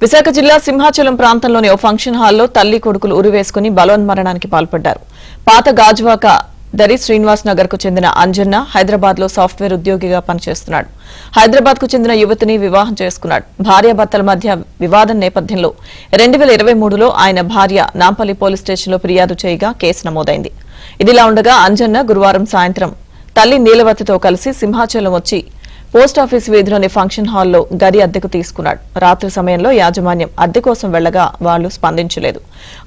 విశాఖ జిల్లా సింహాచలం ప్రాంతంలోని ఓ ఫంక్షన్ హాల్లో తల్లి కొడుకులు ఉరివేసుకుని బలవన్మరణానికి పాల్పడ్డారు. పాత గాజువాక దరి శ్రీనివాస్ నగర్ కు చెందిన అంజన్న హైదరాబాద్ లో సాఫ్ట్వేర్ ఉద్యోగిగా పనిచేస్తున్నాడు. హైదరాబాద్ కు చెందిన యువతిని వివాహం చేసుకున్నాడు. భార్యాభర్తల మధ్య వివాదం నేపథ్యంలో 2023లో ఆయన భార్య నాంపల్లి పోలీస్ స్టేషన్లో ఫిర్యాదు చేయగా కేసు నమోదైంది. ఇదిలా ఉండగా అంజన్న గురువారం సాయంత్రం తల్లి నీలవతితో కలిసి సింహాచలం వచ్చి పోస్టాఫీస్ వీధిలోని ఫంక్షన్ హాల్లో గది అద్దెకు తీసుకున్నాడు. రాత్రి సమయంలో యాజమాన్యం అద్దె కోసం వెళ్లగా వాళ్లు స్పందించలేదు.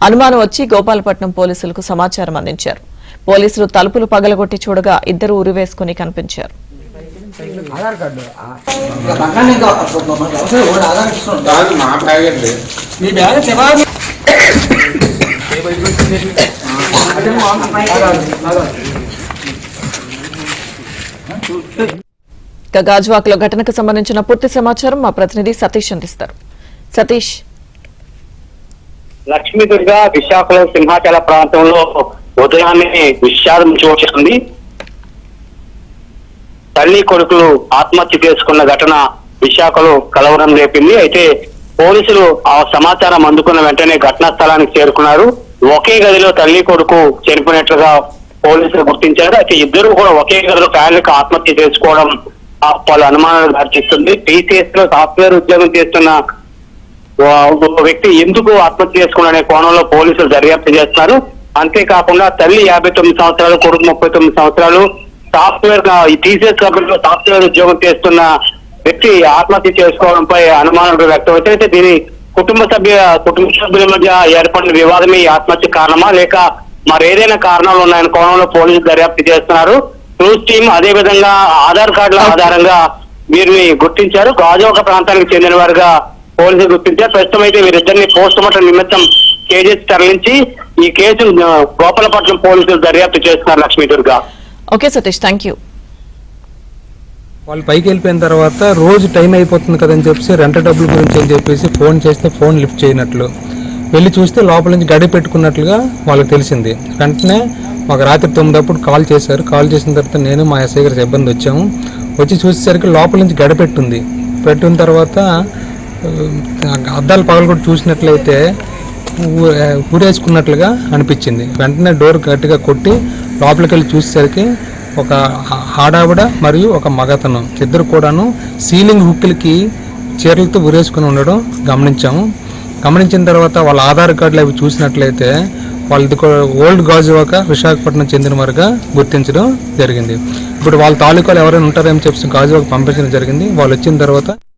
అనుమానం వచ్చి గోపాలపట్నం పోలీసులకు సమాచారం అందించారు. పోలీసులు తలుపులు పగలగొట్టి చూడగా ఇద్దరు ఉరివేసుకుని కనిపించారు. గాజువాకలో ఘటనకు సంబంధించిన పూర్తి సమాచారం మా ప్రతినిధి సతీష్ అందిస్తారు. సతీష్, లక్ష్మీదుర్గ విశాఖలో సింహాచల ప్రాంతంలో ఉదయాన్నే విషాదం చోటుంది. తల్లి కొడుకులు ఆత్మహత్య చేసుకున్న ఘటన విశాఖలో కలవరం రేపింది. అయితే పోలీసులు ఆ సమాచారం అందుకున్న వెంటనే ఘటనా స్థలానికి చేరుకున్నారు. ఒకే గదిలో తల్లి కొడుకు చనిపోయినట్లుగా పోలీసులు గుర్తించారు. అయితే ఇద్దరు కూడా ఒకే గదిలో ఫ్యామిలీకి ఆత్మహత్య చేసుకోవడం పలు అనుమానాలు దారితీస్తుంది. టీసీఎస్ లో సాఫ్ట్వేర్ ఉద్యోగం చేస్తున్న వ్యక్తి ఎందుకు ఆత్మహత్య చేసుకున్నాడనే కోణంలో పోలీసులు దర్యాప్తు చేస్తున్నారు. అంతేకాకుండా తల్లి 59 సంవత్సరాలు, కొడుకు 39 సంవత్సరాలు, సాఫ్ట్వేర్ టీసీఎస్ కంపెనీలో సాఫ్ట్వేర్ ఉద్యోగం చేస్తున్న వ్యక్తి ఆత్మహత్య చేసుకోవడంపై అనుమానాలు వ్యక్తమవుతాయి. అయితే దీని కుటుంబ సభ్యుల మధ్య ఏర్పడిన వివాదమే ఈ ఆత్మహత్య కారణమా లేక మరేదైనా కారణాలు ఉన్నాయన్న కోణంలో పోలీసులు దర్యాప్తు చేస్తున్నారు. క్రూజ్ టీమ్ అదే విధంగా ఆధార్ కార్డుల ఆధారంగా వీరిని గుర్తించారు. గాజువాక ప్రాంతానికి చెందిన వారుగా పోలీసులు గుర్తించారు. ప్రస్తుతం అయితే వీరిద్దరిని పోస్ట్ మార్టం నిమిత్తం కేజీఎస్ తరలించి ఈ కేసు గోపాలపట్నం పోలీసులు దర్యాప్తు చేస్తున్నారు. Lakshmi Durga. Okay Satish, thank you. వాళ్ళు పైకి వెళ్ళిపోయిన తర్వాత రోజు టైం అయిపోతుంది కదని చెప్పేసి రెంట డబ్బుల గురించి అని చెప్పేసి ఫోన్ చేస్తే ఫోన్ లిఫ్ట్ చేయనట్లు వెళ్ళి చూస్తే లోపల నుంచి గడి పెట్టుకున్నట్లుగా వాళ్ళకి తెలిసింది. వెంటనే మాకు రాత్రి 9 కాల్ చేశారు. కాల్ చేసిన తర్వాత నేను మా ఎస్ఐ గారి సిబ్బంది వచ్చాము. వచ్చి చూసేసరికి లోపల నుంచి గడి పెట్టిన తర్వాత అద్దాలు పగలగొట్టి చూసినట్లయితే ఊరేసుకున్నట్లుగా అనిపించింది. వెంటనే డోర్ గట్టిగా కొట్టి లోపలికి వెళ్ళి చూసేసరికి ఒక ఆడావిడ మరియు ఒక మగతను ఇద్దరు కూడాను సీలింగ్ హుక్కులకి చీరలతో ఊరేసుకుని ఉండడం గమనించాము. గమనించిన తర్వాత వాళ్ళ ఆధార్ కార్డులు అవి చూసినట్లయితే వాళ్ళది ఓల్డ్ గాజువాక విశాఖపట్నం చెందిన వారుగా గుర్తించడం జరిగింది. ఇప్పుడు వాళ్ళ తాలూకాలు ఎవరైనా ఉంటారేమో చెప్పి గాజువాక పంపించడం జరిగింది. వాళ్ళు వచ్చిన తర్వాత